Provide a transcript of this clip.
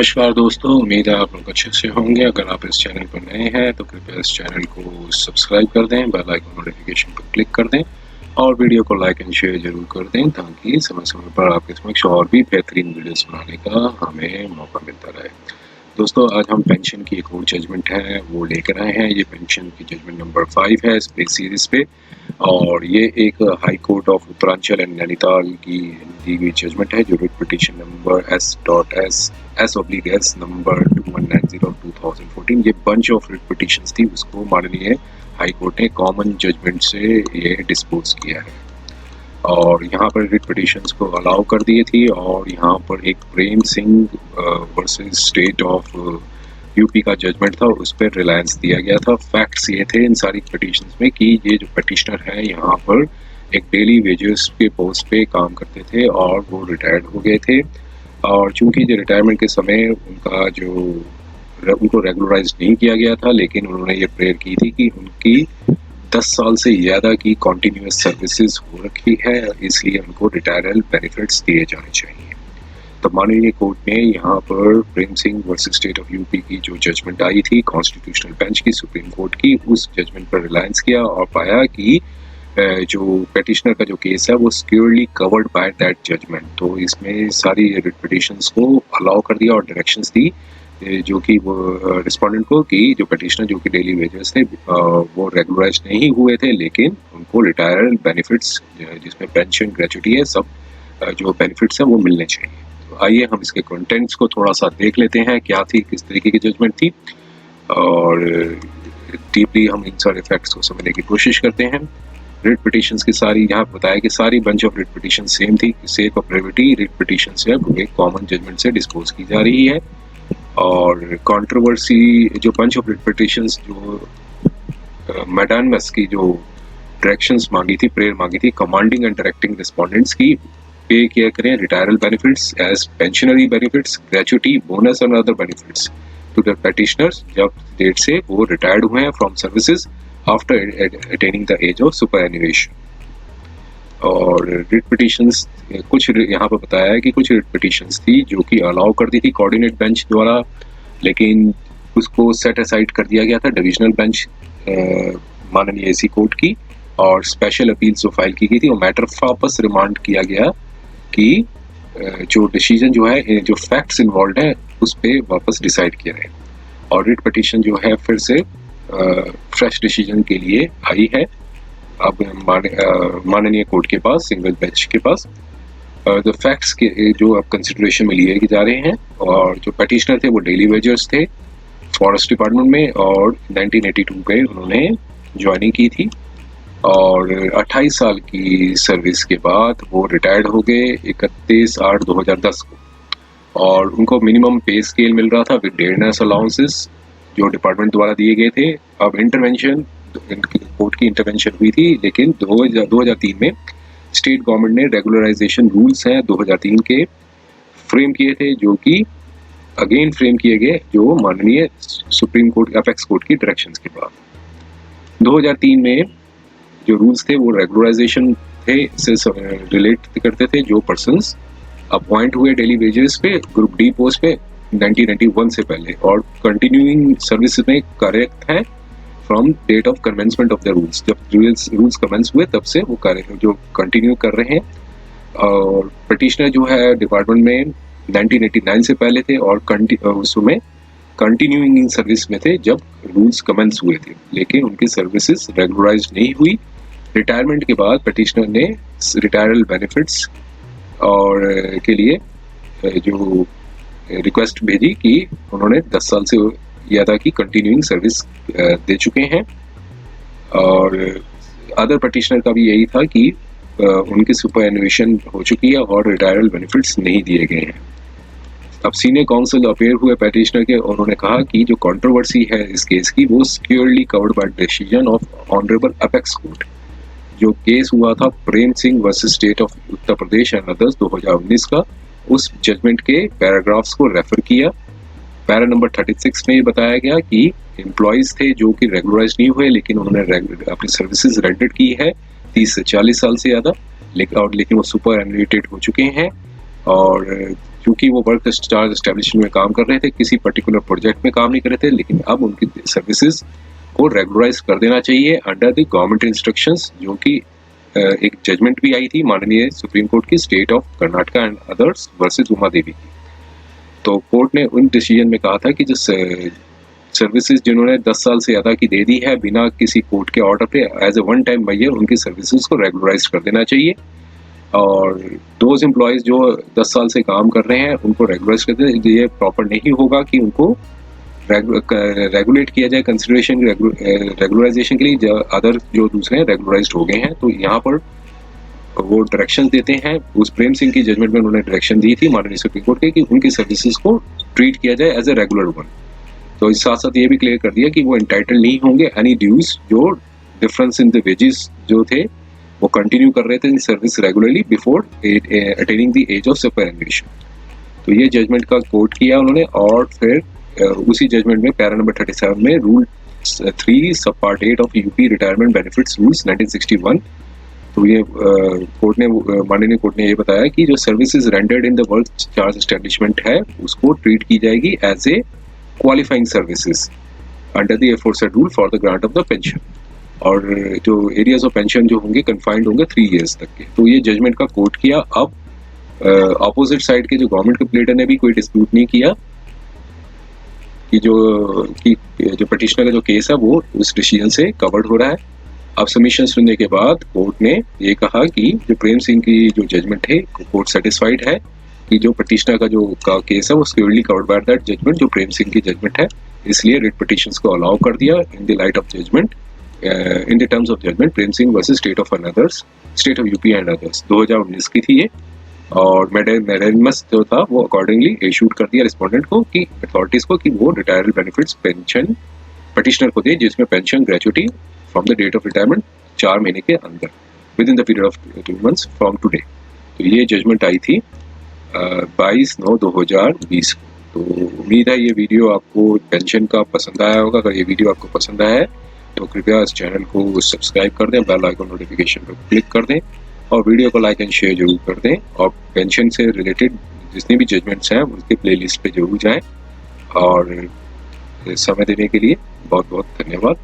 नमस्कार दोस्तों, उम्मीद है आप लोग अच्छे से होंगे। अगर आप इस चैनल पर नए हैं तो कृपया इस चैनल को सब्सक्राइब कर दें, बेल आइकन नोटिफिकेशन पर क्लिक कर दें और वीडियो को लाइक एंड शेयर जरूर कर दें ताकि समय समय पर आपके समक्ष और भी बेहतरीन वीडियोस बनाने का हमें मौका मिलता रहे। दोस्तों, आज हम पेंशन की एक और जजमेंट है वो लेकर आए हैं। ये पेंशन की जजमेंट नंबर 5 है इस पे सीरीज पे, और ये एक high court of Uttaranchal and Nainital की दी हुई जजमेंट है जो writ petition number S.S number 2190/2014। ये बंच ऑफ रिट पिटीशंस थी, उसको माननीय हाई कोर्ट ने कॉमन जजमेंट से ये डिस्पोज किया है और यहाँ पर रिट पिटीशंस को अलाउ कर दिए थी। और यहाँ पर एक Prem Singh versus state of UP का जजमेंट था, उस पर रिलायंस दिया गया था। फैक्ट्स ये थे इन सारी पिटीशंस में कि ये जो पिटिशनर है यहाँ पर एक डेली वेजेस के पोस्ट पे काम करते थे और वो रिटायर्ड हो गए थे, और चूंकि जो रिटायरमेंट के समय उनको रेगुलराइज नहीं किया गया था, लेकिन उन्होंने ये प्रेयर की थी कि उनकी 10 साल से ज़्यादा की कॉन्टीन्यूस सर्विसेज हो रखी है, इसलिए उनको रिटायरल बेनिफिट्स दिए जाने चाहिए। तो माननीय कोर्ट ने यहाँ पर Prem Singh versus state of UP की जो जजमेंट आई थी कॉन्स्टिट्यूशनल बेंच की, सुप्रीम कोर्ट की, उस जजमेंट पर रिलायंस किया और पाया कि जो पेटिशनर का जो केस है वो securely covered by that judgment. तो इसमें सारी रिट पिटीशंस को अलाउ कर दिया और डायरेक्शंस दी जो कि वो रिस्पोंडेंट को कि जो पेटिशनर जो कि डेली वेजेस थे वो रेगुलराइज नहीं हुए थे, लेकिन उनको रिटायरल बेनिफिट्स जिसमें पेंशन ग्रेचुटी है सब जो बेनिफिट्स हैं वो मिलने चाहिए। तो आइए हम इसके कंटेंट्स को थोड़ा सा देख लेते हैं, क्या थी, किस तरीके की जजमेंट थी, और डीपली हम इन सारे फैक्ट्स को समझने की कोशिश करते हैं। रिट पिटीशंस की सारी यहाँ बताया कि सारी bunch of writ petition same थी। Sake of brevity writ petition से अब एक कॉमन जजमेंट से डिस्पोज की जा रही है, और कंट्रोवर्सी जो बंच ऑफ रिट पिटीशंस जो मैडानमस की जो डायरेक्शंस मांगी थी, प्रेयर मांगी थी, कमांडिंग एंड डायरेक्टिंग रिस्पोंडेंट्स की पे किया करें retiral benefits as pensionary benefits, gratuity, bonus और other benefits to the petitioners जब डेट से वो रिटायर्ड हुए हैं from services after attaining the age of superannuation. और रिट पिटीशंस कुछ यहाँ पर बताया है कि कुछ रिट पिटीशंस थी जो कि अलाउ कर दी थी कोऑर्डिनेट बेंच द्वारा, लेकिन उसको सेट असाइड कर दिया गया था डिविजनल बेंच माननीय एसी कोर्ट की, और स्पेशल अपील्स जो फाइल की गई थी और मैटर वापस रिमांड किया गया कि जो डिसीजन जो है, जो फैक्ट्स इन्वॉल्व हैं उस पर वापस डिसाइड किया है। और रिट पिटीशन जो है फिर से फ्रेश डिसीजन के लिए आई है अब माननीय कोर्ट के पास, सिंगल बेंच के पास। द फैक्ट्स के जो अब कंसिडरेशन में लिए जा रहे हैं, और जो पिटीशनर थे वो डेली वेजर्स थे फॉरेस्ट डिपार्टमेंट में, और 1982 पे उन्होंने ज्वाइनिंग की थी, और 28 साल की सर्विस के बाद वो रिटायर्ड हो गए 31/8/2010 को, और उनको मिनिमम पे स्केल मिल रहा था विद डेयरनेस अलाउंसेस जो डिपार्टमेंट द्वारा दिए गए थे। अब इंटरवेंशन कोर्ट की इंटरवेंशन हुई थी, लेकिन 2003 में स्टेट गवर्नमेंट ने रेगुलराइजेशन रूल्स हैं 2003 के फ्रेम किए थे, जो कि अगेन फ्रेम किए गए जो माननीय सुप्रीम कोर्ट अपेक्स कोर्ट की डायरेक्शंस के बाद। 2003 में जो रूल्स थे वो रेगुलराइजेशन थे से रिलेट करते थे जो पर्सन्स अपॉइंट हुए डेली वेजेस पे ग्रुप डी पोस्ट पे 1991 से पहले और कंटिन्यूइंग सर्विस में कार्यरत हैं from date of commencement of the rules. जब रूल्स कमेंस हुए तब से वो कार्य जो कंटिन्यू कर रहे हैं, और पिटिशनर जो है डिपार्टमेंट में 1989 से पहले थे और उसमें कंटिन्यूइंग इन सर्विस में थे जब रूल्स कमेंस हुए थे, लेकिन उनकी सर्विसेज रेगुलराइज नहीं हुई। रिटायरमेंट के बाद पिटिशनर ने रिटायरल बेनिफिट्स और के लिए जो रिक्वेस्ट भेजी कि उन्होंने 10 साल से ज़्यादा की कंटिन्यूइंग सर्विस दे चुके हैं, और अदर पिटिशनर का भी यही था कि उनकी सुपरएनुएशन हो चुकी है और रिटायरल बेनिफिट्स नहीं दिए गए हैं। अब सीनियर काउंसिल अपेयर हुए पिटिशनर के, उन्होंने कहा कि जो कंट्रोवर्सी है इस केस की वो securely covered by decision of honourable apex court. जो केस हुआ था Prem Singh versus state of Uttar Pradesh and others 2019 का, उस जजमेंट के पैराग्राफ्स को रेफर किया। पैरा नंबर 36 में ये बताया गया कि एम्प्लॉयज थे जो कि रेगुलराइज नहीं हुए, लेकिन उन्होंने अपनी सर्विसेज रेंडेड की है 30 से 40 साल से ज़्यादा, लेकिन वो सुपर एनुएटेड हो चुके हैं, और क्योंकि वो वर्क चार्ज एस्टेब्लिशमेंट में काम कर रहे थे, किसी पर्टिकुलर प्रोजेक्ट में काम नहीं कर रहे थे, लेकिन अब उनकी सर्विसेज को रेगुलराइज कर देना चाहिए अंडर द गवर्नमेंट इंस्ट्रक्शंस, जो कि एक जजमेंट भी आई थी माननीय सुप्रीम कोर्ट की state of Karnataka and others versus Uma Devi की। तो कोर्ट ने उन डिसीजन में कहा था कि जो सर्विसेज जिन्होंने 10 साल से ज़्यादा की दे दी है बिना किसी कोर्ट के ऑर्डर पे as a one time buyer, उनकी सर्विसेज को रेगुलराइज कर देना चाहिए। और दोज एम्प्लॉयज़ जो 10 साल से काम कर रहे हैं उनको रेगुलराइज कर दें। ये प्रॉपर नहीं होगा कि उनको रेगुलेट किया जाए कंसिडरेशन रेगुलराइजेशन के लिए। अदर जो दूसरे हैं रेगुलराइज्ड हो गए हैं, तो यहाँ पर वो डायरेक्शन देते हैं। उस प्रेम सिंह की जजमेंट में उन्होंने डायरेक्शन दी थी माननीय सुप्रीम कोर्ट के कि उनकी सर्विसेज को ट्रीट किया जाए एज ए रेगुलर वन। तो इस साथ साथ ये भी क्लियर कर दिया कि वो इंटाइटल नहीं होंगे एनी ड्यूज, जो डिफरेंस इन द वेजेस जो थे वो कंटिन्यू कर रहे थे in service regularly before attaining the age of superannuation. तो ये जजमेंट का कोट किया उन्होंने। और फिर उसी जजमेंट में पैरा नंबर 37 में रूल 3 सब part 8 of UP retirement benefits rules 1961, तो ये कोर्ट ने माननीय कोर्ट ने ये बताया कि जो services rendered in the work charge establishment है उसको ट्रीट की जाएगी as a qualifying services under the aforesaid rule for the grant of the pension. और जो एरियाज ऑफ पेंशन जो होंगे कन्फाइंड होंगे 3 years तक के। तो ये जजमेंट का कोर्ट किया। अब अपोजिट साइड के जो गवर्नमेंट के प्लेटर ने भी कोई डिस्प्यूट नहीं किया कि जो पिटिशनर का जो केस है वो उस डिसीजन से कवर्ड हो रहा है। अब सबमिशन सुनने के बाद कोर्ट ने ये कहा कि जो प्रेम सिंह की जो जजमेंट है कोर्ट सेटिस्फाइड है कि जो पिटिशनर का जो केस है वो स्क्योरली कवर्ड बाय दैट जजमेंट जो प्रेम सिंह की जजमेंट है, इसलिए रिट पिटिशंस को अलाउ कर दिया in the light of judgment in the terms of judgment Prem Singh versus state of UP and others 2019 की थी ये। और मैडेमस जो था वो अकॉर्डिंगली इशूड कर दिया रिस्पोंडेंट को कि अथॉरिटीज को कि वो रिटायरल बेनिफिट्स पेंशन पिटिशनर को दे, जिसमें pension gratuity from the date of retirement 4 महीने के अंदर within the period of 2 months from today. तो ये जजमेंट आई थी 22/9/2020 को। तो उम्मीद है ये वीडियो आपको पेंशन का पसंद आया होगा। अगर ये वीडियो आपको पसंद आया है तो कृपया इस चैनल को सब्सक्राइब कर दें, बेल आइकन नोटिफिकेशन पर क्लिक कर दें और वीडियो को लाइक एंड शेयर जरूर कर दें। और पेंशन से रिलेटेड जितनी भी जजमेंट्स हैं उनके प्लेलिस्ट पे जरूर जाएं। और समय देने के लिए बहुत बहुत धन्यवाद।